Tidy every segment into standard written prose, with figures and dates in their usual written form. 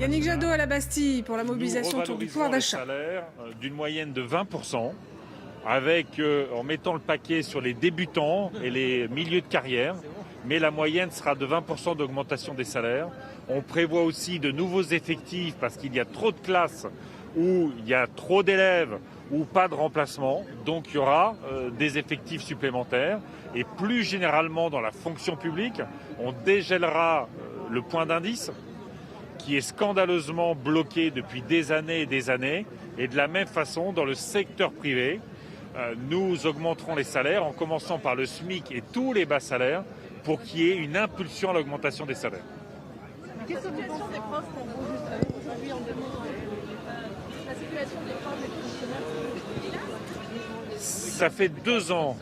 Yannick Jadot à la Bastille pour la mobilisation autour du pouvoir d'achat. Nous revalorisons les salaires d'une moyenne de 20%, en mettant le paquet sur les débutants et les milieux de carrière, mais la moyenne sera de 20% d'augmentation des salaires. On prévoit aussi de nouveaux effectifs parce qu'il y a trop de classes où il y a trop d'élèves ou pas de remplacement. Donc il y aura des effectifs supplémentaires. Et plus généralement dans la fonction publique, on dégèlera le point d'indice qui est scandaleusement bloqué depuis des années et des années. Et de la même façon, dans le secteur privé, nous augmenterons les salaires en commençant par le SMIC et tous les bas salaires pour qu'il y ait une impulsion à l'augmentation des salaires. Quelle situation des profs pour vous aujourd'hui en 2020 la situation des profs et des fonctionnaires? Ça fait 2 ans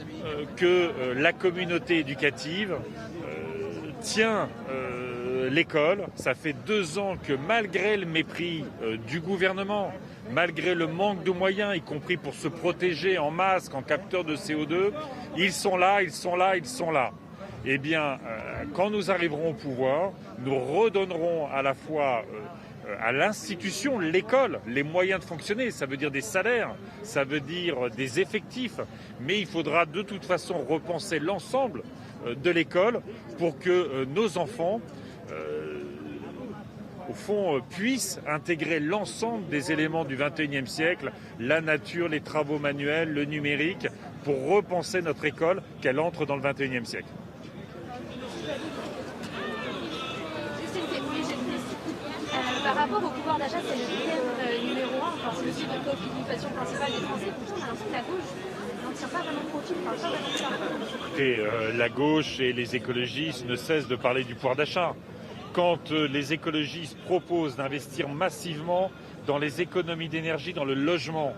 que la communauté éducative tient l'école. Ça fait 2 ans que malgré le mépris du gouvernement, malgré le manque de moyens, y compris pour se protéger en masque, en capteur de CO2, ils sont là, ils sont là, ils sont là. Eh bien, quand nous arriverons au pouvoir, nous redonnerons à la fois à l'institution, l'école, les moyens de fonctionner. Ça veut dire des salaires, ça veut dire des effectifs. Mais il faudra de toute façon repenser l'ensemble de l'école pour que nos enfants, au fond, puissent intégrer l'ensemble des éléments du XXIe siècle, la nature, les travaux manuels, le numérique, pour repenser notre école, qu'elle entre dans le XXIe siècle. Par rapport au pouvoir d'achat, c'est le thème numéro 1, enfin, c'est aussi votre préoccupation principale des Français. Pourtant, on a l'impression que la gauche n'en tire pas vraiment profit, ne parle pas vraiment de ça. Écoutez, la gauche et les écologistes ne cessent de parler du pouvoir d'achat. Quand les écologistes proposent d'investir massivement dans les économies d'énergie, dans le logement,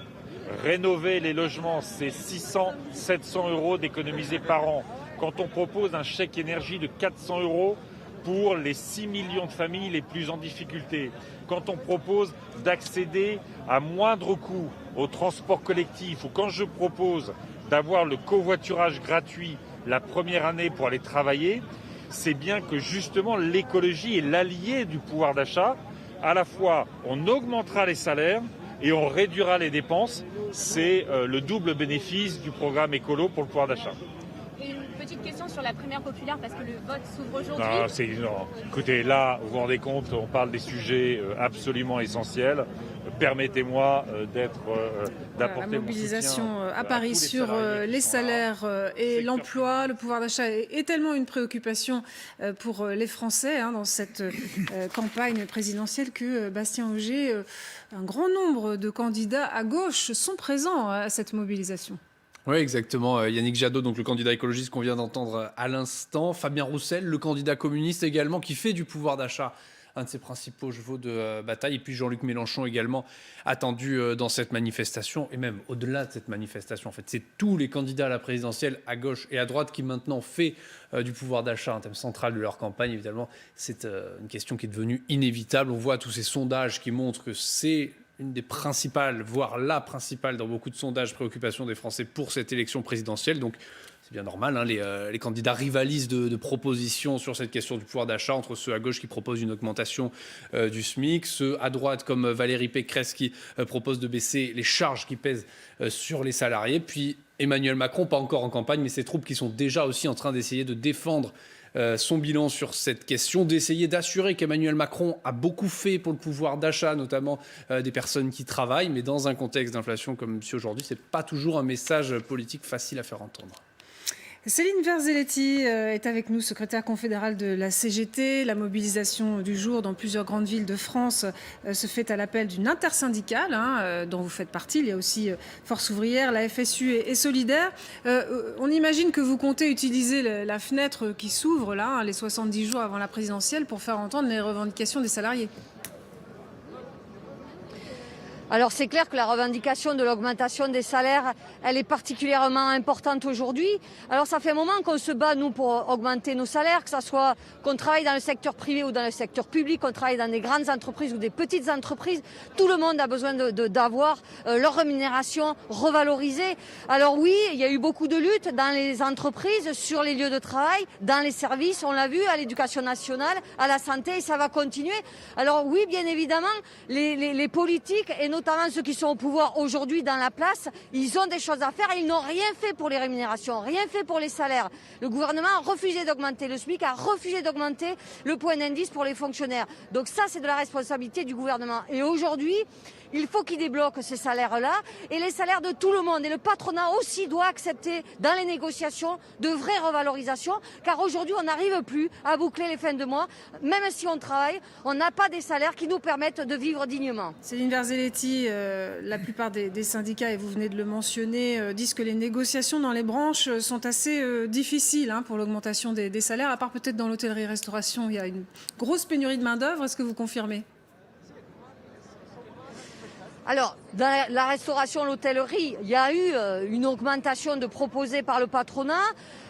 rénover les logements, c'est 600, 700 euros d'économiser par an. Quand on propose un chèque énergie de 400 euros pour les 6 millions de familles les plus en difficulté, quand on propose d'accéder à moindre coût au transport collectif, ou quand je propose d'avoir le covoiturage gratuit la première année pour aller travailler, c'est bien que justement l'écologie est l'allié du pouvoir d'achat. À la fois, on augmentera les salaires et on réduira les dépenses. C'est le double bénéfice du programme écolo pour le pouvoir d'achat. Petite question sur la primaire populaire, parce que le vote s'ouvre aujourd'hui. Non. Écoutez, là, vous vous rendez compte, on parle des sujets absolument essentiels. Permettez-moi d'apporter la mobilisation à Paris sur les salaires et l'emploi, le pouvoir d'achat est tellement une préoccupation pour les Français dans cette campagne présidentielle que Bastien Auger, un grand nombre de candidats à gauche sont présents à cette mobilisation. Oui, exactement. Yannick Jadot, donc le candidat écologiste qu'on vient d'entendre à l'instant. Fabien Roussel, le candidat communiste également, qui fait du pouvoir d'achat un de ses principaux chevaux de bataille. Et puis Jean-Luc Mélenchon également attendu dans cette manifestation. Et même au-delà de cette manifestation, en fait, c'est tous les candidats à la présidentielle, à gauche et à droite, qui maintenant fait du pouvoir d'achat un thème central de leur campagne. Évidemment, c'est une question qui est devenue inévitable. On voit tous ces sondages qui montrent que c'est une des principales, voire la principale dans beaucoup de sondages, préoccupations des Français pour cette élection présidentielle. Donc c'est bien normal, hein, les candidats rivalisent de propositions sur cette question du pouvoir d'achat, entre ceux à gauche qui proposent une augmentation du SMIC, ceux à droite comme Valérie Pécresse qui propose de baisser les charges qui pèsent sur les salariés, puis Emmanuel Macron, pas encore en campagne, mais ses troupes qui sont déjà aussi en train d'essayer de défendre son bilan sur cette question, d'essayer d'assurer qu'Emmanuel Macron a beaucoup fait pour le pouvoir d'achat, notamment des personnes qui travaillent, mais dans un contexte d'inflation comme celui aujourd'hui, c'est pas toujours un message politique facile à faire entendre. Céline Verzelletti est avec nous, secrétaire confédérale de la CGT. La mobilisation du jour dans plusieurs grandes villes de France se fait à l'appel d'une intersyndicale dont vous faites partie. Il y a aussi Force ouvrière, la FSU et Solidaire. On imagine que vous comptez utiliser la fenêtre qui s'ouvre là, les 70 jours avant la présidentielle, pour faire entendre les revendications des salariés. Alors c'est clair que la revendication de l'augmentation des salaires, elle est particulièrement importante aujourd'hui. Alors ça fait un moment qu'on se bat, nous, pour augmenter nos salaires, que ce soit qu'on travaille dans le secteur privé ou dans le secteur public, qu'on travaille dans des grandes entreprises ou des petites entreprises. Tout le monde a besoin d'avoir leur rémunération revalorisée. Alors oui, il y a eu beaucoup de luttes dans les entreprises, sur les lieux de travail, dans les services, on l'a vu, à l'éducation nationale, à la santé, et ça va continuer. Alors oui, bien évidemment, les politiques, et notamment ceux qui sont au pouvoir aujourd'hui dans la place, ils ont des choses à faire et ils n'ont rien fait pour les rémunérations, rien fait pour les salaires. Le gouvernement a refusé d'augmenter le SMIC, a refusé d'augmenter le point d'indice pour les fonctionnaires. Donc ça, c'est de la responsabilité du gouvernement. Et aujourd'hui, il faut qu'il débloque ces salaires-là et les salaires de tout le monde. Et le patronat aussi doit accepter dans les négociations de vraies revalorisations, car aujourd'hui, on n'arrive plus à boucler les fins de mois. Même si on travaille, on n'a pas des salaires qui nous permettent de vivre dignement. Céline Verzelletti, la plupart des syndicats, et vous venez de le mentionner, disent que les négociations dans les branches sont assez difficiles pour l'augmentation des salaires, à part peut-être dans l'hôtellerie-restauration. Il y a une grosse pénurie de main-d'œuvre. Est-ce que vous confirmez ? Alors, dans la restauration, l'hôtellerie, il y a eu une augmentation de proposée par le patronat.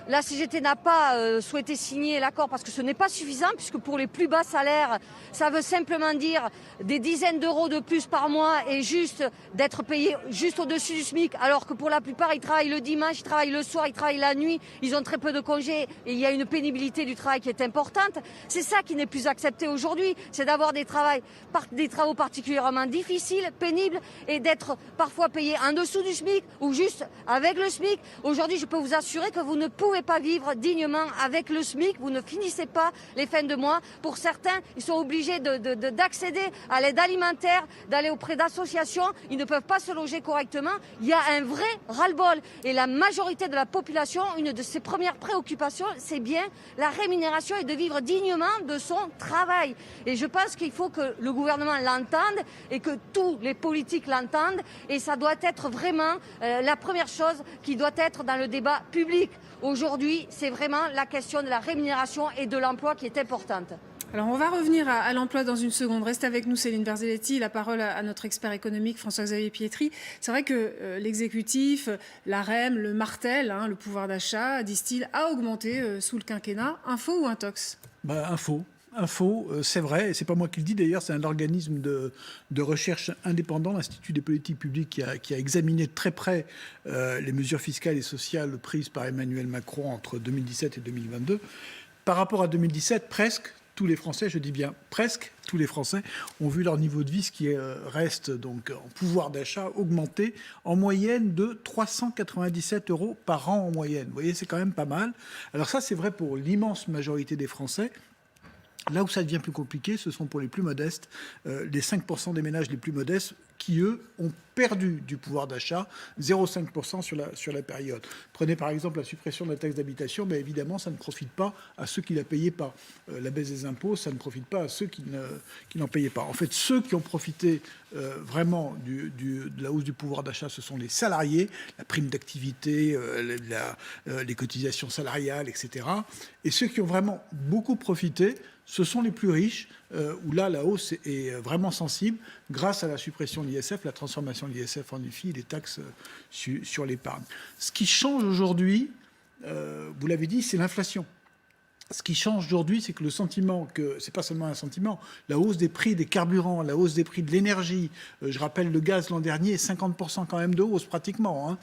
La CGT n'a pas souhaité signer l'accord parce que ce n'est pas suffisant, puisque pour les plus bas salaires, ça veut simplement dire des dizaines d'euros de plus par mois et juste d'être payé juste au-dessus du SMIC, alors que pour la plupart, ils travaillent le dimanche, ils travaillent le soir, ils travaillent la nuit, ils ont très peu de congés et il y a une pénibilité du travail qui est importante. C'est ça qui n'est plus accepté aujourd'hui, c'est d'avoir des travaux particulièrement difficiles, pénibles, et d'être parfois payé en dessous du SMIC ou juste avec le SMIC. Aujourd'hui, je peux vous assurer que vous ne pouvez pas vivre dignement avec le SMIC, vous ne finissez pas les fins de mois. Pour certains, ils sont obligés d'accéder à l'aide alimentaire, d'aller auprès d'associations, ils ne peuvent pas se loger correctement. Il y a un vrai ras-le-bol. Et la majorité de la population, une de ses premières préoccupations, c'est bien la rémunération et de vivre dignement de son travail. Et je pense qu'il faut que le gouvernement l'entende et que tous les politiques l'entendent. Et ça doit être vraiment la première chose qui doit être dans le débat public. Aujourd'hui, c'est vraiment la question de la rémunération et de l'emploi qui est importante. Alors, on va revenir à l'emploi dans une seconde. Reste avec nous, Céline Verzelletti. La parole à notre expert économique, François-Xavier Pietri. C'est vrai que l'exécutif, l'AREM, le martèle, le pouvoir d'achat, disent-ils, a augmenté sous le quinquennat. Info ou intox ? Info, c'est vrai, et c'est pas moi qui le dis d'ailleurs, c'est un organisme de recherche indépendant, l'Institut des politiques publiques, qui a examiné de très près les mesures fiscales et sociales prises par Emmanuel Macron entre 2017 et 2022. Par rapport à 2017, presque tous les Français, je dis bien presque tous les Français, ont vu leur niveau de vie, ce qui reste donc en pouvoir d'achat, augmenter en moyenne de 397 € par an en moyenne. Vous voyez, c'est quand même pas mal. Alors ça, c'est vrai pour l'immense majorité des Français. Là où ça devient plus compliqué, ce sont pour les plus modestes, les 5% des ménages les plus modestes qui, eux, ont perdu du pouvoir d'achat, 0,5% sur la période. Prenez par exemple la suppression de la taxe d'habitation, mais évidemment, ça ne profite pas à ceux qui la payaient pas. La baisse des impôts, ça ne profite pas à ceux qui n'en payaient pas. En fait, ceux qui ont profité vraiment de la hausse du pouvoir d'achat, ce sont les salariés, la prime d'activité, les cotisations salariales, etc. Et ceux qui ont vraiment beaucoup profité, ce sont les plus riches, où là, la hausse est vraiment sensible grâce à la suppression de l'ISF, la transformation de l'ISF en IFI et les taxes sur l'épargne. Ce qui change aujourd'hui, vous l'avez dit, c'est l'inflation. Ce qui change aujourd'hui, c'est que le sentiment que, c'est pas seulement un sentiment, la hausse des prix des carburants, la hausse des prix de l'énergie, je rappelle le gaz l'an dernier, 50% quand même de hausse pratiquement.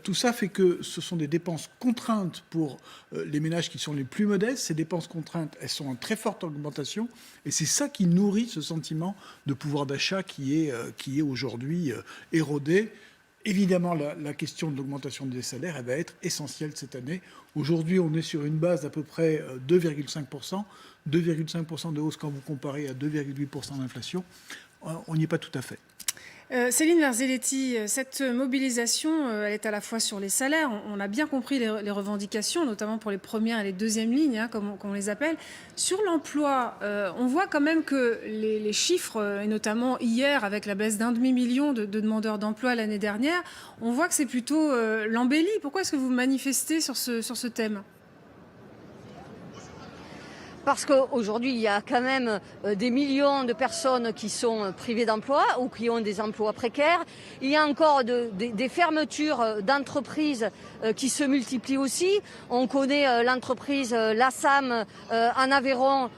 Tout ça fait que ce sont des dépenses contraintes pour les ménages qui sont les plus modestes. Ces dépenses contraintes, elles sont en très forte augmentation et c'est ça qui nourrit ce sentiment de pouvoir d'achat qui est aujourd'hui érodé. Évidemment, la question de l'augmentation des salaires, elle va être essentielle cette année. Aujourd'hui, on est sur une base d'à peu près 2,5%. 2,5% de hausse quand vous comparez à 2,8% d'inflation. On n'y est pas tout à fait. Céline Verzelletti, cette mobilisation, elle est à la fois sur les salaires. On a bien compris les revendications, notamment pour les premières et les deuxièmes lignes, comme on les appelle. Sur l'emploi, on voit quand même que les chiffres, et notamment hier, avec la baisse d'1,5 million de demandeurs d'emploi l'année dernière, on voit que c'est plutôt l'embellie. Pourquoi est-ce que vous manifestez sur ce thème ? Parce qu'aujourd'hui, il y a quand même des millions de personnes qui sont privées d'emploi ou qui ont des emplois précaires. Il y a encore des fermetures d'entreprises qui se multiplient aussi. On connaît l'entreprise Lassam en Aveyron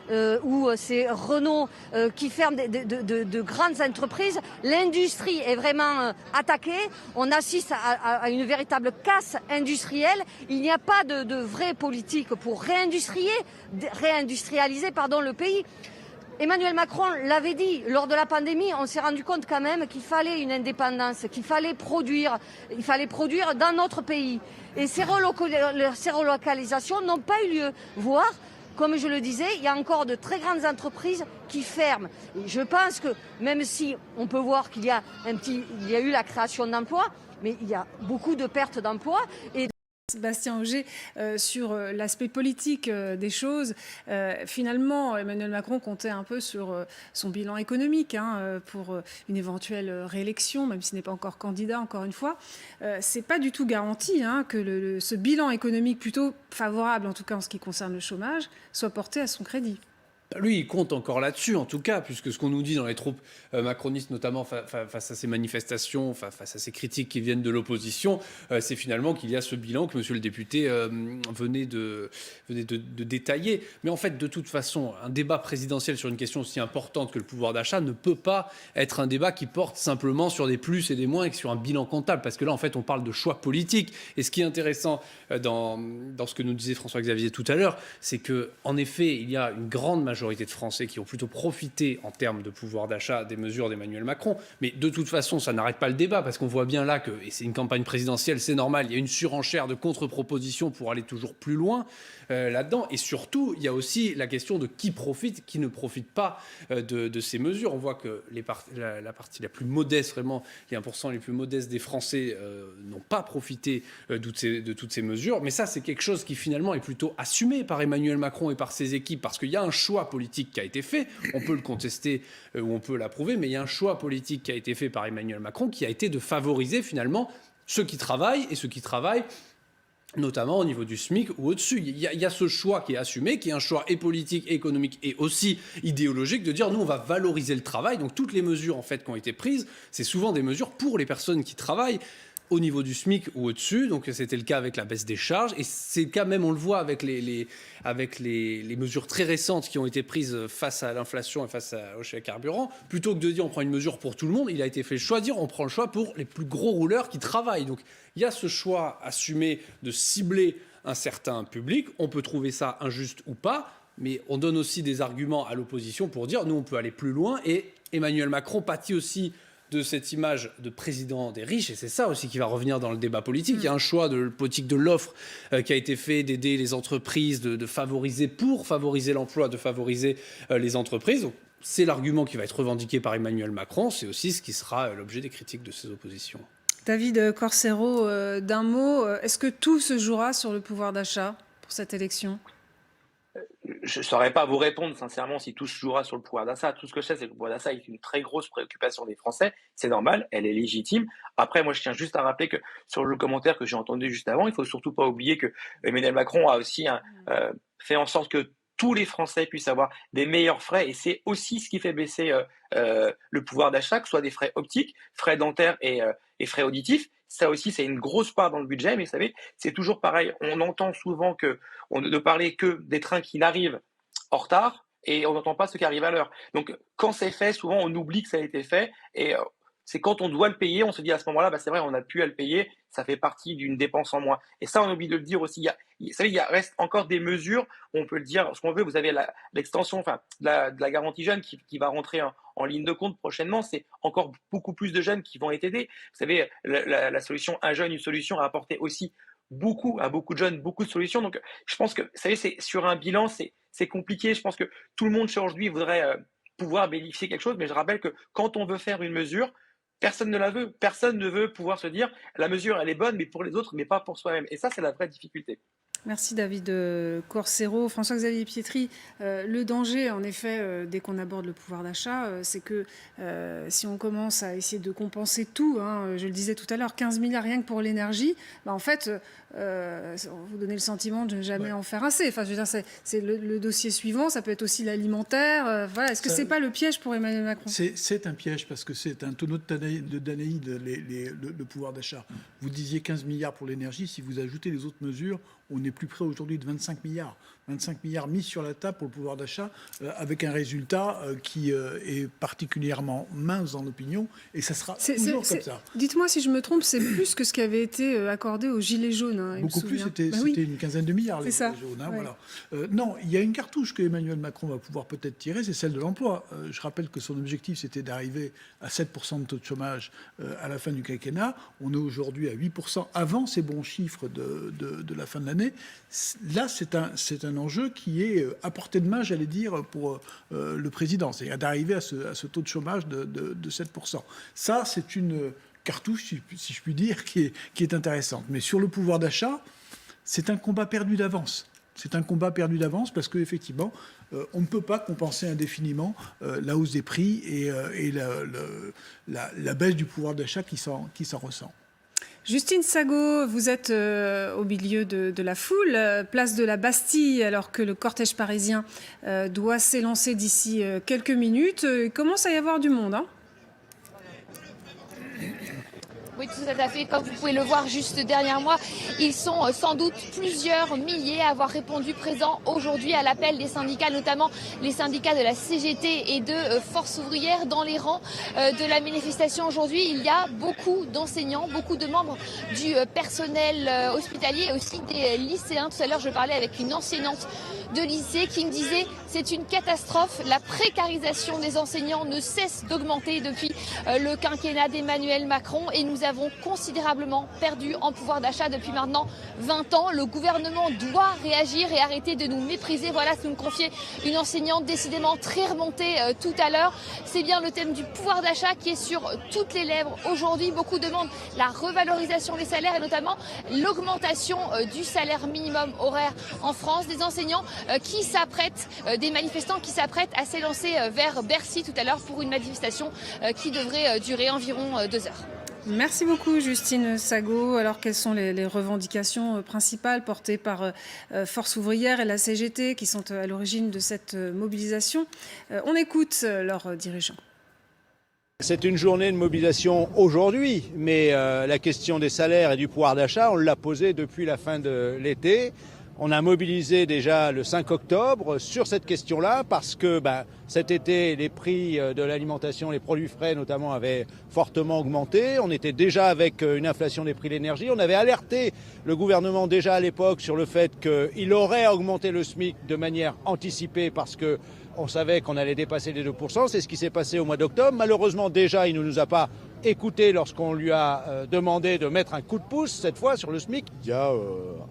où c'est Renault qui ferme de grandes entreprises. L'industrie est vraiment attaquée. On assiste à une véritable casse industrielle. Il n'y a pas de vraie politique pour réindustrialiser le pays. Emmanuel Macron l'avait dit, lors de la pandémie, on s'est rendu compte quand même qu'il fallait une indépendance, qu'il fallait produire, dans notre pays. Et ces relocalisations n'ont pas eu lieu, voire, comme je le disais, il y a encore de très grandes entreprises qui ferment. Et je pense que même si on peut voir qu'il y a eu la création d'emplois, mais il y a beaucoup de pertes d'emplois. Sébastien Ogier, sur l'aspect politique des choses, finalement, Emmanuel Macron comptait un peu sur son bilan économique pour une éventuelle réélection, même s'il n'est pas encore candidat, encore une fois. C'est pas du tout garanti que ce bilan économique plutôt favorable, en tout cas en ce qui concerne le chômage, soit porté à son crédit. Lui, il compte encore là-dessus, en tout cas, puisque ce qu'on nous dit dans les troupes macronistes, notamment face à ces manifestations, face à ces critiques qui viennent de l'opposition, c'est finalement qu'il y a ce bilan que monsieur le député venait de détailler. Mais en fait, de toute façon, un débat présidentiel sur une question aussi importante que le pouvoir d'achat ne peut pas être un débat qui porte simplement sur des plus et des moins et sur un bilan comptable, parce que là, en fait, on parle de choix politiques. Et ce qui est intéressant dans ce que nous disait François-Xavier tout à l'heure, c'est qu'en effet, il y a une grande majorité de Français qui ont plutôt profité en termes de pouvoir d'achat des mesures d'Emmanuel Macron. Mais de toute façon, ça n'arrête pas le débat parce qu'on voit bien là que, et c'est une campagne présidentielle, c'est normal, il y a une surenchère de contre-propositions pour aller toujours plus loin là-dedans. Et surtout, il y a aussi la question de qui profite, qui ne profite pas de ces mesures. On voit que la partie la plus modeste, vraiment les 1% les plus modestes des Français n'ont pas profité de toutes ces mesures. Mais ça, c'est quelque chose qui finalement est plutôt assumé par Emmanuel Macron et par ses équipes parce qu'il y a un choix politique qui a été fait. On peut le contester ou on peut l'approuver, mais il y a un choix politique qui a été fait par Emmanuel Macron qui a été de favoriser finalement ceux qui travaillent et ceux qui travaillent notamment au niveau du SMIC ou au-dessus. Il y a ce choix qui est assumé, qui est un choix et politique, et économique et aussi idéologique de dire nous on va valoriser le travail. Donc toutes les mesures en fait qui ont été prises, c'est souvent des mesures pour les personnes qui travaillent au niveau du SMIC ou au-dessus, donc c'était le cas avec la baisse des charges, et c'est le cas même, on le voit avec les mesures très récentes qui ont été prises face à l'inflation et face au chèque carburant. Plutôt que de dire on prend une mesure pour tout le monde, il a été fait le choix de dire on prend le choix pour les plus gros rouleurs qui travaillent. Donc il y a ce choix assumé de cibler un certain public, on peut trouver ça injuste ou pas, mais on donne aussi des arguments à l'opposition pour dire nous on peut aller plus loin, et Emmanuel Macron pâtit aussi de cette image de président des riches, et c'est ça aussi qui va revenir dans le débat politique. Il y a un choix de politique de l'offre qui a été fait, d'aider les entreprises, de favoriser, pour favoriser l'emploi, de favoriser les entreprises. Donc, c'est l'argument qui va être revendiqué par Emmanuel Macron, c'est aussi ce qui sera l'objet des critiques de ses oppositions. David Corsero, d'un mot, est-ce que tout se jouera sur le pouvoir d'achat pour cette élection ? Je ne saurais pas vous répondre sincèrement si tout se jouera sur le pouvoir d'achat. Tout ce que je sais, c'est que le pouvoir d'achat est une très grosse préoccupation des Français. C'est normal, elle est légitime. Après, moi, je tiens juste à rappeler que sur le commentaire que j'ai entendu juste avant, il ne faut surtout pas oublier que Emmanuel Macron a aussi fait en sorte que tous les Français puissent avoir des meilleurs frais. Et c'est aussi ce qui fait baisser le pouvoir d'achat, que ce soit des frais optiques, frais dentaires et frais auditifs. Ça aussi, c'est une grosse part dans le budget, mais vous savez, c'est toujours pareil. On entend souvent on ne parler que des trains qui arrivent en retard et on n'entend pas ceux qui arrivent à l'heure. Donc, quand c'est fait, souvent, on oublie que ça a été fait et c'est quand on doit le payer, on se dit à ce moment-là, bah, c'est vrai, on a pu à le payer, ça fait partie d'une dépense en moins. Et ça, on oublie de le dire aussi. Vous savez, il reste encore des mesures, on peut le dire ce qu'on veut. Vous avez l'extension de la garantie jeune qui va rentrer en ligne de compte prochainement. C'est encore beaucoup plus de jeunes qui vont être aidés. Vous savez, la solution Un jeune, une solution a apporté aussi à beaucoup de jeunes, beaucoup de solutions. Donc, je pense que, vous savez, c'est sur un bilan, c'est compliqué. Je pense que tout le monde aujourd'hui voudrait pouvoir bénéficier de quelque chose, mais je rappelle que quand on veut faire une mesure, personne ne la veut. Personne ne veut pouvoir se dire la mesure, elle est bonne, mais pour les autres, mais pas pour soi-même. Et ça, c'est la vraie difficulté. Merci David Corsero. François-Xavier Pietri, le danger, en effet, dès qu'on aborde le pouvoir d'achat, c'est que si on commence à essayer de compenser tout, je le disais tout à l'heure, 15 milliards rien que pour l'énergie, en fait, vous donnez le sentiment de ne jamais en faire assez. Enfin, je veux dire, c'est le dossier suivant, ça peut être aussi l'alimentaire. Voilà. Est-ce que ce n'est pas le piège pour Emmanuel Macron ? C'est un piège parce que c'est un tonneau de Danaïde, le pouvoir d'achat. Vous disiez 15 milliards pour l'énergie, si vous ajoutez les autres mesures, on est plus près aujourd'hui de 25 milliards. 25 milliards mis sur la table pour le pouvoir d'achat, avec un résultat qui est particulièrement mince dans l'opinion, et ça sera toujours comme ça. Dites-moi si je me trompe, c'est plus que ce qui avait été accordé aux Gilets jaunes. Beaucoup plus, c'était une quinzaine de milliards, les Gilets jaunes. Ouais. Voilà. Non, il y a une cartouche que Emmanuel Macron va pouvoir peut-être tirer, c'est celle de l'emploi. Je rappelle que son objectif, c'était d'arriver à 7% de taux de chômage à la fin du quinquennat. On est aujourd'hui à 8% avant ces bons chiffres de la fin de l'année. Là, c'est un enjeu qui est à portée de main, j'allais dire, pour le président. C'est-à-dire d'arriver à ce taux de chômage de 7%. Ça, c'est une cartouche, si je puis dire, qui est intéressante. Mais sur le pouvoir d'achat, c'est un combat perdu d'avance. C'est un combat perdu d'avance parce qu'effectivement, on ne peut pas compenser indéfiniment la hausse des prix et la baisse du pouvoir d'achat qui s'en ressent. Justine Sago, vous êtes au milieu de la foule, place de la Bastille, alors que le cortège parisien doit s'élancer d'ici quelques minutes. Il commence à y avoir du monde, Oui, tout à fait. Comme vous pouvez le voir juste derrière moi, ils sont sans doute plusieurs milliers à avoir répondu présents aujourd'hui à l'appel des syndicats, notamment les syndicats de la CGT et de Force ouvrière. Dans les rangs de la manifestation aujourd'hui, il y a beaucoup d'enseignants, beaucoup de membres du personnel hospitalier et aussi des lycéens. Tout à l'heure, je parlais avec une enseignante de lycée qui me disait c'est une catastrophe. La précarisation des enseignants ne cesse d'augmenter depuis le quinquennat d'Emmanuel Macron et nous avons considérablement perdu en pouvoir d'achat depuis maintenant 20 ans. Le gouvernement doit réagir et arrêter de nous mépriser. Voilà ce que nous confiait une enseignante décidément très remontée tout à l'heure. C'est bien le thème du pouvoir d'achat qui est sur toutes les lèvres aujourd'hui. Beaucoup demandent la revalorisation des salaires et notamment l'augmentation du salaire minimum horaire en France. Des enseignants qui s'apprêtent, des manifestants qui s'apprêtent à s'élancer vers Bercy tout à l'heure pour une manifestation qui devrait durer environ 2 heures. Merci beaucoup Justine Sago. Alors quelles sont les revendications principales portées par Force ouvrière et la CGT qui sont à l'origine de cette mobilisation ? On écoute leurs dirigeants. C'est une journée de mobilisation aujourd'hui, mais la question des salaires et du pouvoir d'achat, on l'a posée depuis la fin de l'été. On a mobilisé déjà le 5 octobre sur cette question-là parce que cet été, les prix de l'alimentation, les produits frais notamment, avaient fortement augmenté. On était déjà avec une inflation des prix de l'énergie. On avait alerté le gouvernement déjà à l'époque sur le fait qu'il aurait augmenté le SMIC de manière anticipée parce que on savait qu'on allait dépasser les 2%. C'est ce qui s'est passé au mois d'octobre. Malheureusement, déjà, il ne nous a pas écouté lorsqu'on lui a demandé de mettre un coup de pouce, cette fois, sur le SMIC. Il y a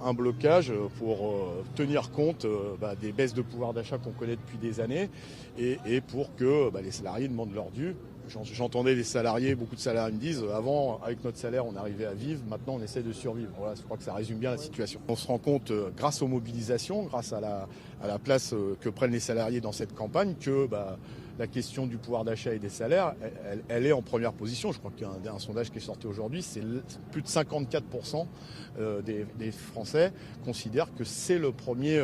un blocage pour tenir compte des baisses de pouvoir d'achat qu'on connaît depuis des années et pour que les salariés demandent leur dû. J'entendais les salariés, beaucoup de salariés me disent avant, avec notre salaire, on arrivait à vivre, maintenant on essaie de survivre. Voilà, je crois que ça résume bien la situation. On se rend compte, grâce aux mobilisations, grâce à la place que prennent les salariés dans cette campagne, que la question du pouvoir d'achat et des salaires, elle est en première position. Je crois qu'il y a un sondage qui est sorti aujourd'hui, c'est plus de 54% des Français considèrent que c'est le premier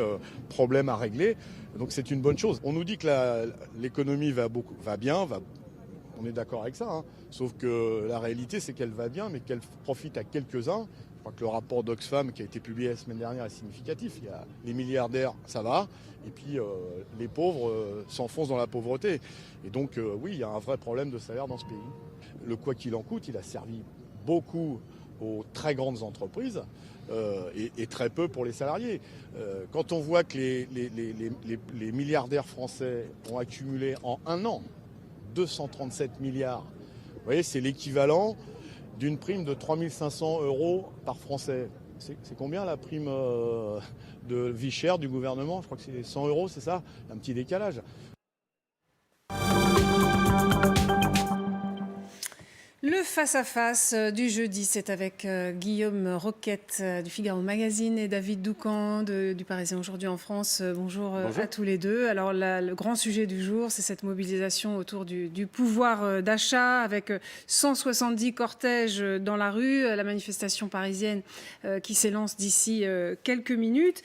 problème à régler. Donc c'est une bonne chose. On nous dit que l'économie va bien, on est d'accord avec ça, sauf que la réalité c'est qu'elle va bien, mais qu'elle profite à quelques-uns. Je crois que le rapport d'Oxfam qui a été publié la semaine dernière est significatif. Il y a les milliardaires, ça va, et puis les pauvres s'enfoncent dans la pauvreté. Et donc oui, il y a un vrai problème de salaire dans ce pays. Le quoi qu'il en coûte, il a servi beaucoup aux très grandes entreprises et très peu pour les salariés. Quand on voit que les milliardaires français ont accumulé en un an 237 milliards. Vous voyez, c'est l'équivalent d'une prime de 3 500 € par Français. C'est combien la prime de vie chère du gouvernement ? Je crois que c'est 100 €, c'est ça ? Un petit décalage. Le face-à-face du jeudi, c'est avec Guillaume Roquette du Figaro Magazine et David Doucan du Parisien Aujourd'hui en France. Bonjour à tous les deux. Alors le grand sujet du jour, c'est cette mobilisation autour du pouvoir d'achat avec 170 cortèges dans la rue, la manifestation parisienne qui s'élance d'ici quelques minutes.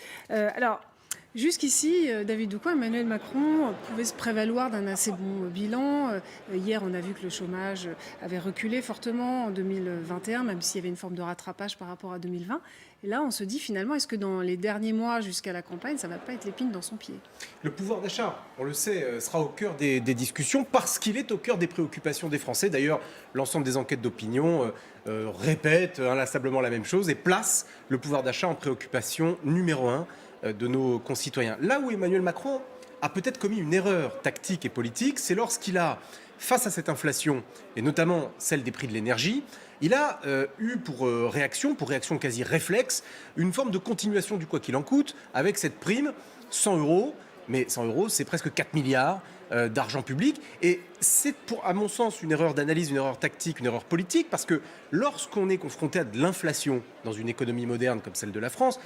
Jusqu'ici, David Doucan, Emmanuel Macron pouvait se prévaloir d'un assez bon bilan. Hier, on a vu que le chômage avait reculé fortement en 2021, même s'il y avait une forme de rattrapage par rapport à 2020. Et là, on se dit finalement, est-ce que dans les derniers mois jusqu'à la campagne, ça ne va pas être l'épine dans son pied? Le pouvoir d'achat, on le sait, sera au cœur des discussions parce qu'il est au cœur des préoccupations des Français. D'ailleurs, l'ensemble des enquêtes d'opinion répètent inlassablement la même chose et place le pouvoir d'achat en préoccupation numéro 1 de nos concitoyens. Là où Emmanuel Macron a peut-être commis une erreur tactique et politique, c'est lorsqu'il a, face à cette inflation, et notamment celle des prix de l'énergie, il a eu pour réaction quasi réflexe, une forme de continuation du quoi qu'il en coûte, avec cette prime, 100 €, mais 100 €, c'est presque 4 milliards d'argent public. Et c'est, à mon sens, une erreur d'analyse, une erreur tactique, une erreur politique, parce que lorsqu'on est confronté à de l'inflation dans une économie moderne comme celle de la France,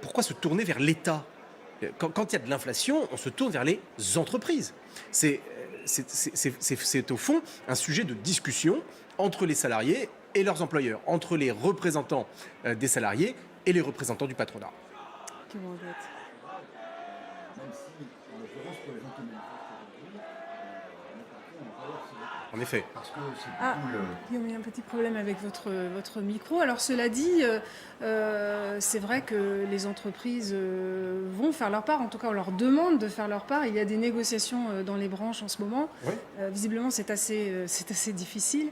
pourquoi se tourner vers l'État ? Quand il y a de l'inflation, on se tourne vers les entreprises. C'est au fond un sujet de discussion entre les salariés et leurs employeurs, entre les représentants des salariés et les représentants du patronat. En effet. Il y a un petit problème avec votre micro. Alors cela dit, c'est vrai que les entreprises vont faire leur part. En tout cas, on leur demande de faire leur part. Il y a des négociations dans les branches en ce moment. Oui. Visiblement, c'est assez difficile.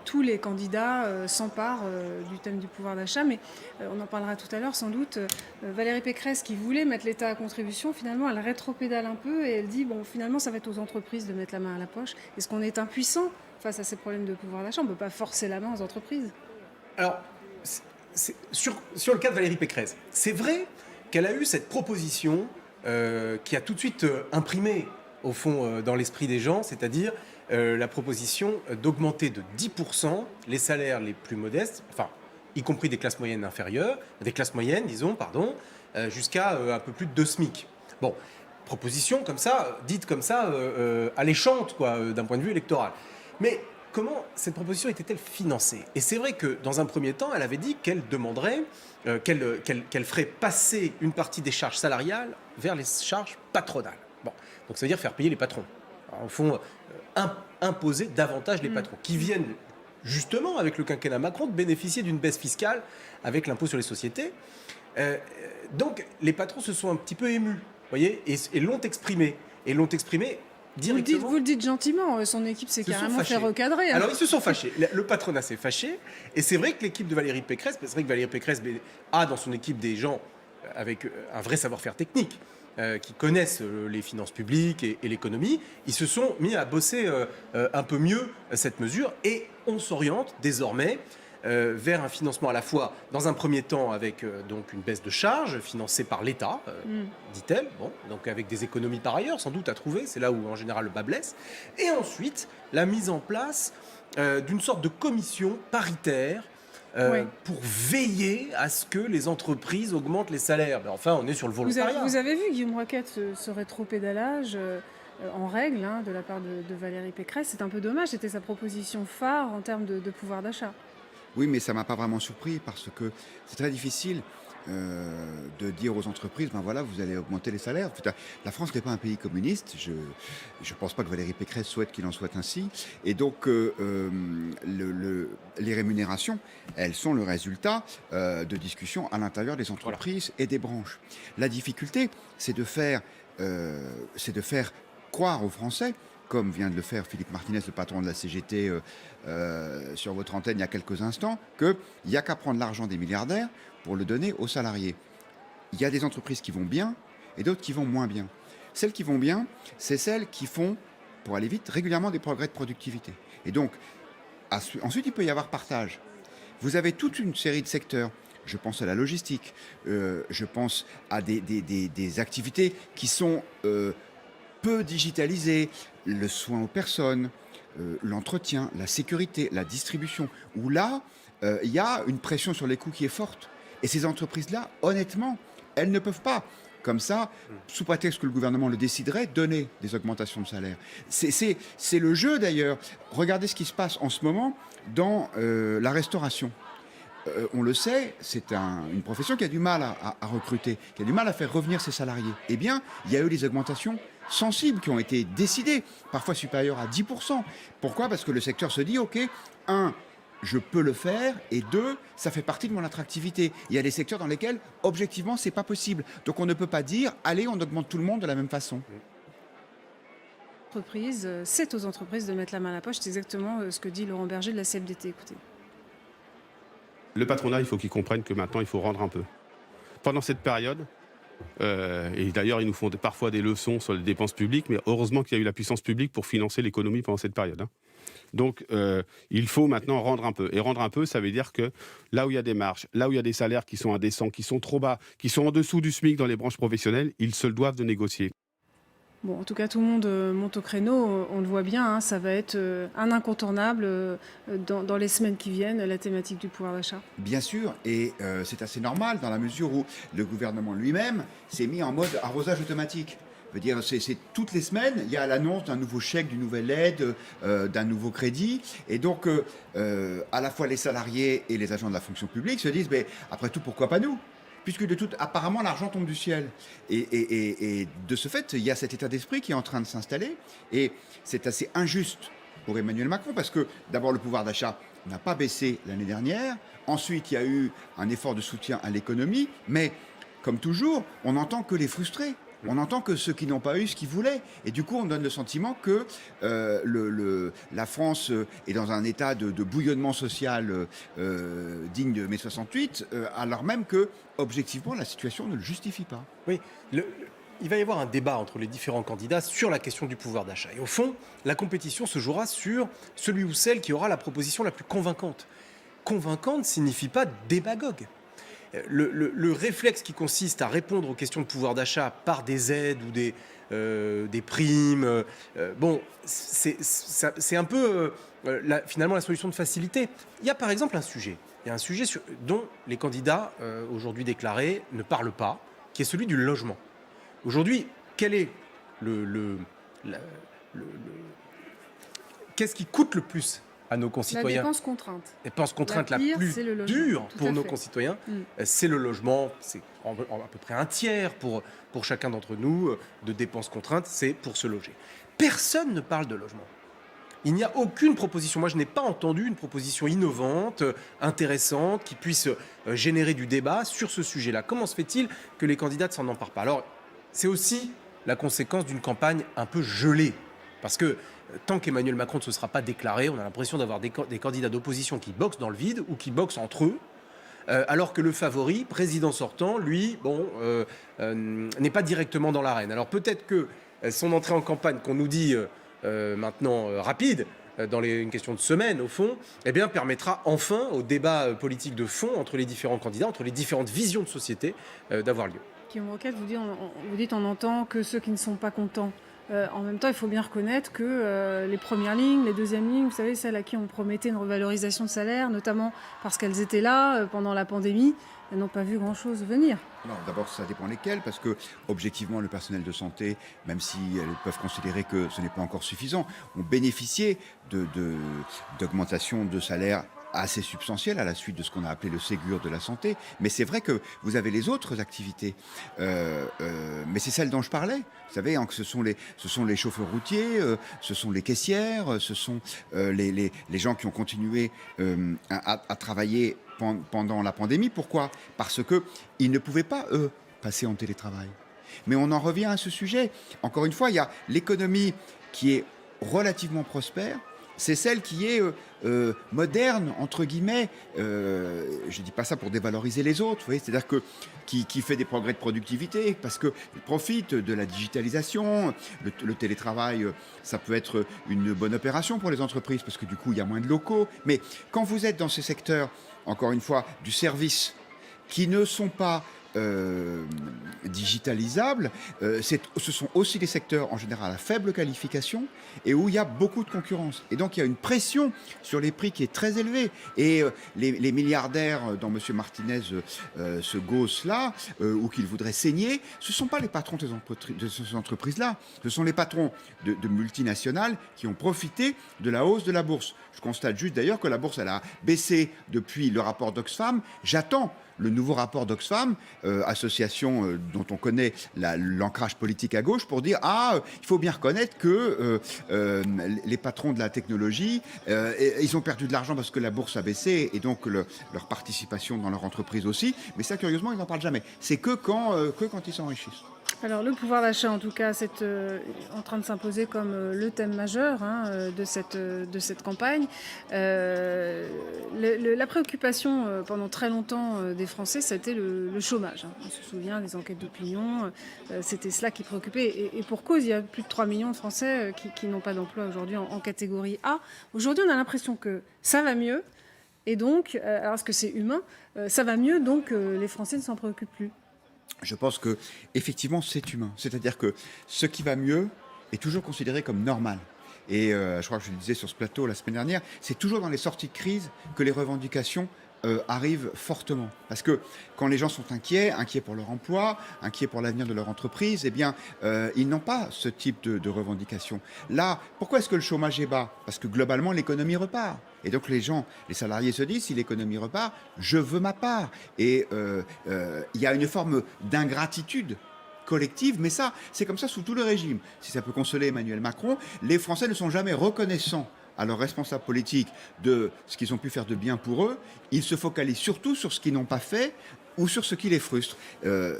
Tous les candidats s'emparent du thème du pouvoir d'achat. Mais on en parlera tout à l'heure sans doute. Valérie Pécresse, qui voulait mettre l'État à contribution, finalement, elle rétropédale un peu et elle dit, bon, finalement, ça va être aux entreprises de mettre la main à la poche. Est-ce qu'on est impuissant face à ces problèmes de pouvoir d'achat? On ne peut pas forcer la main aux entreprises. Alors, sur le cas de Valérie Pécresse, c'est vrai qu'elle a eu cette proposition qui a tout de suite imprimé, au fond, dans l'esprit des gens, c'est-à-dire la proposition d'augmenter de 10% les salaires les plus modestes, enfin, y compris des classes moyennes inférieures, jusqu'à un peu plus de 2 SMIC. Bon, proposition comme ça, dite comme ça, alléchante, quoi, d'un point de vue électoral. Mais comment cette proposition était-elle financée? Et c'est vrai que dans un premier temps, elle avait dit qu'elle demanderait, qu'elle ferait passer une partie des charges salariales vers les charges patronales. Bon, donc ça veut dire faire payer les patrons. Alors, au fond, imposer davantage les patrons, qui viennent justement avec le quinquennat Macron de bénéficier d'une baisse fiscale avec l'impôt sur les sociétés. Donc les patrons se sont un petit peu émus, voyez, et l'ont exprimé. Directement. Vous le dites gentiment, son équipe s'est carrément fait recadrer. Alors ils se sont fâchés, le patronat s'est fâché, et c'est vrai que l'équipe de Valérie Pécresse, a dans son équipe des gens avec un vrai savoir-faire technique, qui connaissent les finances publiques et l'économie. Ils se sont mis à bosser un peu mieux cette mesure, et on s'oriente désormais vers un financement à la fois, dans un premier temps, avec donc une baisse de charges financée par l'État, dit-elle, bon, donc avec des économies par ailleurs, sans doute à trouver, c'est là où en général le bas blesse, et ensuite la mise en place d'une sorte de commission paritaire pour veiller à ce que les entreprises augmentent les salaires. Mais enfin, on est sur le volontariat. Vous avez vu Guillaume Roquette, ce rétropédalage en règle de la part de Valérie Pécresse. C'est un peu dommage, c'était sa proposition phare en termes de pouvoir d'achat. Oui, mais ça ne m'a pas vraiment surpris parce que c'est très difficile de dire aux entreprises, ben voilà, vous allez augmenter les salaires. La France n'est pas un pays communiste. Je ne pense pas que Valérie Pécresse souhaite qu'il en soit ainsi. Et donc, les rémunérations, elles sont le résultat de discussions à l'intérieur des entreprises et des branches. La difficulté, c'est de faire croire aux Français, comme vient de le faire Philippe Martinez, le patron de la CGT, sur votre antenne il y a quelques instants, qu'il n'y a qu'à prendre l'argent des milliardaires pour le donner aux salariés. Il y a des entreprises qui vont bien et d'autres qui vont moins bien. Celles qui vont bien, c'est celles qui font, pour aller vite, régulièrement des progrès de productivité. Et donc, ensuite, il peut y avoir partage. Vous avez toute une série de secteurs. Je pense à la logistique, je pense à des activités qui sont peu digitalisées, le soin aux personnes, l'entretien, la sécurité, la distribution, où là, il y a une pression sur les coûts qui est forte. Et ces entreprises-là, honnêtement, elles ne peuvent pas, comme ça, sous prétexte que le gouvernement le déciderait, donner des augmentations de salaire. C'est le jeu d'ailleurs. Regardez ce qui se passe en ce moment dans la restauration. On le sait, c'est une profession qui a du mal à recruter, qui a du mal à faire revenir ses salariés. Eh bien, il y a eu des augmentations sensibles qui ont été décidées, parfois supérieures à 10%. Pourquoi ? Parce que le secteur se dit, OK, je peux le faire, et 2, ça fait partie de mon attractivité. Il y a des secteurs dans lesquels, objectivement, c'est pas possible. Donc on ne peut pas dire, allez, on augmente tout le monde de la même façon. C'est aux entreprises de mettre la main à la poche. C'est exactement ce que dit Laurent Berger de la CFDT. Écoutez. Le patronat, il faut qu'il comprenne que maintenant, il faut rendre un peu. Pendant cette période, et d'ailleurs, ils nous font parfois des leçons sur les dépenses publiques, mais heureusement qu'il y a eu la puissance publique pour financer l'économie pendant cette période. Donc, il faut maintenant rendre un peu. Et rendre un peu, ça veut dire que là où il y a des marges, là où il y a des salaires qui sont indécents, qui sont trop bas, qui sont en dessous du SMIC dans les branches professionnelles, ils se le doivent de négocier. Bon, en tout cas, tout le monde monte au créneau, on le voit bien, ça va être un incontournable dans les semaines qui viennent, la thématique du pouvoir d'achat. Bien sûr, et c'est assez normal dans la mesure où le gouvernement lui-même s'est mis en mode arrosage automatique. Je veux dire, c'est toutes les semaines, il y a l'annonce d'un nouveau chèque, d'une nouvelle aide, d'un nouveau crédit. Et donc, à la fois les salariés et les agents de la fonction publique se disent, mais après tout, pourquoi pas nous ? Puisque apparemment, l'argent tombe du ciel. Et de ce fait, il y a cet état d'esprit qui est en train de s'installer. Et c'est assez injuste pour Emmanuel Macron, parce que d'abord, le pouvoir d'achat n'a pas baissé l'année dernière. Ensuite, il y a eu un effort de soutien à l'économie. Mais, comme toujours, on n'entend que les frustrés. On n'entend que ceux qui n'ont pas eu ce qu'ils voulaient. Et du coup, on donne le sentiment que la France est dans un état de bouillonnement social digne de mai 68, alors même que, objectivement, la situation ne le justifie pas. Oui, il va y avoir un débat entre les différents candidats sur la question du pouvoir d'achat. Et au fond, la compétition se jouera sur celui ou celle qui aura la proposition la plus convaincante. Convaincante signifie pas démagogue. Le réflexe qui consiste à répondre aux questions de pouvoir d'achat par des aides ou des primes, c'est un peu finalement la solution de facilité. Il y a par exemple un sujet dont les candidats aujourd'hui déclarés ne parlent pas, qui est celui du logement. Aujourd'hui, quel est qu'est-ce qui coûte le plus à nos concitoyens? La dépense contrainte. La dépense contrainte la plus dure pour nos concitoyens, c'est le logement. C'est à peu près un tiers pour chacun d'entre nous de dépenses contraintes, c'est pour se loger. Personne ne parle de logement. Il n'y a aucune proposition. Moi, je n'ai pas entendu une proposition innovante, intéressante, qui puisse générer du débat sur ce sujet-là. Comment se fait-il que les candidats ne s'en emparent pas? Alors, c'est aussi la conséquence d'une campagne un peu gelée. Parce que tant qu'Emmanuel Macron ne se sera pas déclaré, on a l'impression d'avoir des candidats d'opposition qui boxent dans le vide ou qui boxent entre eux, alors que le favori, président sortant, lui, n'est pas directement dans l'arène. Alors peut-être que son entrée en campagne, qu'on nous dit maintenant rapide, dans une question de semaine au fond, permettra enfin au débat politique de fond entre les différents candidats, entre les différentes visions de société, d'avoir lieu. Guillaume Roquette, vous dites on n'entend que ceux qui ne sont pas contents. En même temps, il faut bien reconnaître que les premières lignes, les deuxièmes lignes, vous savez, celles à qui on promettait une revalorisation de salaire, notamment parce qu'elles étaient là pendant la pandémie, elles n'ont pas vu grand-chose venir. Non, d'abord, ça dépend lesquelles, parce que, objectivement, le personnel de santé, même si elles peuvent considérer que ce n'est pas encore suffisant, ont bénéficié d'augmentations de salaire assez substantielle à la suite de ce qu'on a appelé le Ségur de la santé. Mais c'est vrai que vous avez les autres activités. Mais c'est celles dont je parlais. Vous savez, ce sont les chauffeurs routiers, ce sont les caissières, ce sont les gens qui ont continué à travailler pendant la pandémie. Pourquoi ? Parce qu'ils ne pouvaient pas, eux, passer en télétravail. Mais on en revient à ce sujet. Encore une fois, il y a l'économie qui est relativement prospère. C'est celle qui est moderne, entre guillemets. Je ne dis pas ça pour dévaloriser les autres, vous voyez, c'est-à-dire qui fait des progrès de productivité, parce qu'elle profite de la digitalisation. Le télétravail, ça peut être une bonne opération pour les entreprises, parce que du coup, il y a moins de locaux. Mais quand vous êtes dans ces secteurs, encore une fois, du service, qui ne sont pas digitalisables. Ce sont aussi des secteurs en général à faible qualification et où il y a beaucoup de concurrence. Et donc il y a une pression sur les prix qui est très élevée. Et les milliardaires dont M. Martinez se gausse là, ou qu'il voudrait saigner, ce ne sont pas les patrons de ces entreprises-là. Ce sont les patrons de multinationales qui ont profité de la hausse de la bourse. Je constate juste d'ailleurs que la bourse, elle a baissé depuis le rapport d'Oxfam. J'attends le nouveau rapport d'Oxfam, association dont on connaît l'ancrage politique à gauche, pour dire il faut bien reconnaître que les patrons de la technologie, ils ont perdu de l'argent parce que la bourse a baissé et donc leur participation dans leur entreprise aussi. Mais ça, curieusement, ils n'en parlent jamais. C'est que quand ils s'enrichissent. Alors le pouvoir d'achat, en tout cas, c'est en train de s'imposer comme le thème majeur de cette campagne. La préoccupation pendant très longtemps des Français, c'était le chômage. On se souvient des enquêtes d'opinion, c'était cela qui préoccupait. Et pour cause, il y a plus de 3 millions de Français qui n'ont pas d'emploi aujourd'hui en catégorie A. Aujourd'hui, on a l'impression que ça va mieux. Et donc, alors est-ce que c'est humain, ça va mieux, donc les Français ne s'en préoccupent plus. Je pense que effectivement c'est humain. C'est-à-dire que ce qui va mieux est toujours considéré comme normal. Et je crois que je le disais sur ce plateau la semaine dernière, c'est toujours dans les sorties de crise que les revendications arrivent fortement. Parce que quand les gens sont inquiets pour leur emploi, inquiets pour l'avenir de leur entreprise, eh bien, ils n'ont pas ce type de revendications. Là, pourquoi est-ce que le chômage est bas? Parce que globalement, l'économie repart. Et donc les salariés se disent, si l'économie repart, je veux ma part. Et il y a une forme d'ingratitude collective, mais ça, c'est comme ça sous tout le régime. Si ça peut consoler Emmanuel Macron, les Français ne sont jamais reconnaissants à leurs responsables politiques de ce qu'ils ont pu faire de bien pour eux. Ils se focalisent surtout sur ce qu'ils n'ont pas fait ou sur ce qui les frustre.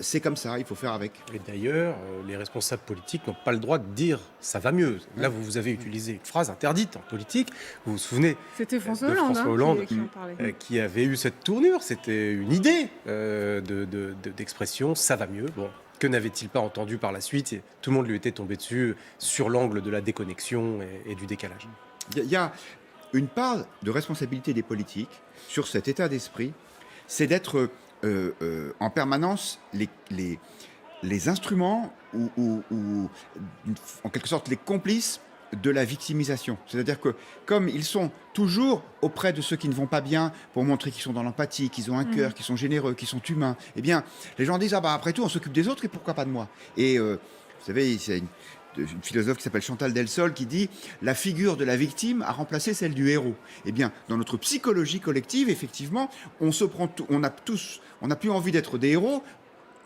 C'est comme ça, il faut faire avec. Et d'ailleurs, les responsables politiques n'ont pas le droit de dire « ça va mieux ». Là, vous avez utilisé une phrase interdite en politique. Vous vous souvenez C'était François de Hollande, François Hollande qui en parlait. qui avait eu cette tournure. C'était une idée d'expression « ça va mieux ». Bon. Que n'avait-il pas entendu par la suite? Et tout le monde lui était tombé dessus sur l'angle de la déconnexion et du décalage. Il y a une part de responsabilité des politiques sur cet état d'esprit, c'est d'être en permanence les instruments ou en quelque sorte les complices de la victimisation. C'est-à-dire que comme ils sont toujours auprès de ceux qui ne vont pas bien pour montrer qu'ils sont dans l'empathie, qu'ils ont un cœur, qu'ils sont généreux, qu'ils sont humains, eh bien les gens disent après tout on s'occupe des autres et pourquoi pas de moi. Et vous savez, c'est une philosophe qui s'appelle Chantal Delsol qui dit « La figure de la victime a remplacé celle du héros ». Eh bien, dans notre psychologie collective, effectivement, on n'a plus envie d'être des héros,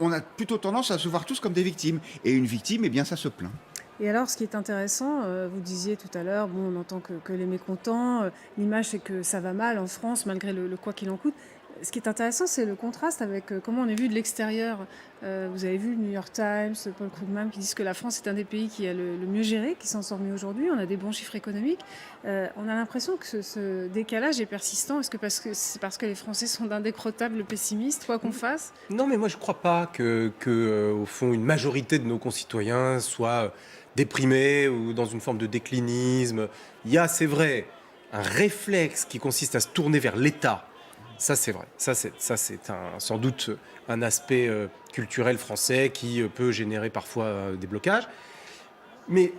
on a plutôt tendance à se voir tous comme des victimes. Et une victime, eh bien, ça se plaint. Et alors, ce qui est intéressant, vous disiez tout à l'heure, on n'entend que les mécontents, l'image c'est que ça va mal en France, malgré le quoi qu'il en coûte. Ce qui est intéressant, c'est le contraste avec comment on est vu de l'extérieur. Vous avez vu le New York Times, Paul Krugman, qui disent que la France est un des pays qui a le mieux géré, qui s'en sort mieux aujourd'hui. On a des bons chiffres économiques. On a l'impression que ce décalage est persistant. Est-ce que c'est parce que les Français sont d'indécrottables pessimistes, quoi qu'on fasse? Non, mais moi je ne crois pas que au fond, une majorité de nos concitoyens soient déprimés ou dans une forme de déclinisme. Il y a, c'est vrai, un réflexe qui consiste à se tourner vers l'État. Ça, c'est vrai. Ça, c'est sans doute un aspect culturel français qui peut générer parfois des blocages. Mais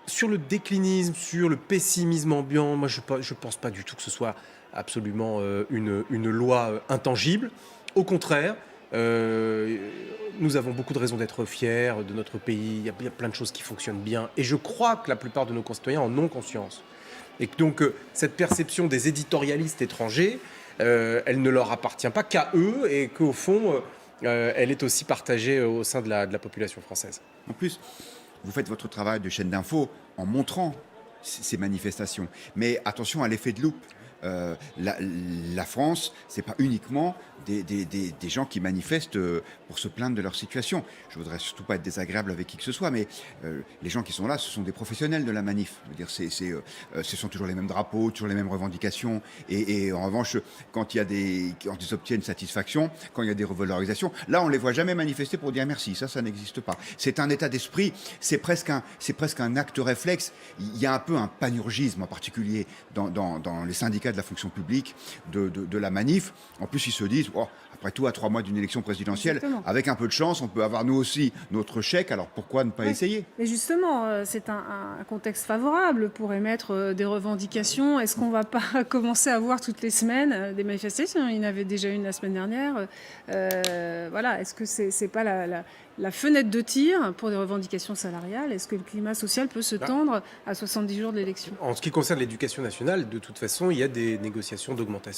sur le déclinisme, sur le pessimisme ambiant, moi, je ne pense pas du tout que ce soit absolument une loi intangible. Au contraire, nous avons beaucoup de raisons d'être fiers de notre pays. Il y a plein de choses qui fonctionnent bien. Et je crois que la plupart de nos concitoyens en ont conscience. Et donc, cette perception des éditorialistes étrangers, elle ne leur appartient pas qu'à eux et qu'au fond, elle est aussi partagée au sein de la population française. En plus, vous faites votre travail de chaîne d'info en montrant ces manifestations. Mais attention à l'effet de loupe. La France, c'est pas uniquement des gens qui manifestent pour se plaindre de leur situation. Je voudrais surtout pas être désagréable avec qui que ce soit, mais les gens qui sont là, ce sont des professionnels de la manif. Je veux dire, ce sont toujours les mêmes drapeaux, toujours les mêmes revendications. Et en revanche, quand ils obtiennent satisfaction, quand il y a des revalorisations, là, on les voit jamais manifester pour dire merci. Ça n'existe pas. C'est un état d'esprit. C'est presque un acte réflexe. Il y a un peu un panurgisme en particulier dans les syndicats syndicats de la fonction publique, de la manif. En plus, ils se disent, oh, après tout, à 3 mois d'une élection présidentielle, Exactement. avec un peu de chance, on peut avoir nous aussi notre chèque, alors pourquoi ne pas essayer? Et justement, c'est un contexte favorable pour émettre des revendications. Est-ce qu'on ne va pas commencer à voir toutes les semaines des manifestations? Il y en avait déjà une la semaine dernière. Voilà. Est-ce que c'est pas la fenêtre de tir pour des revendications salariales? Est-ce que le climat social peut se tendre à 70 jours de l'élection? En ce qui concerne l'éducation nationale, de toute façon, il y a des négociations d'augmentation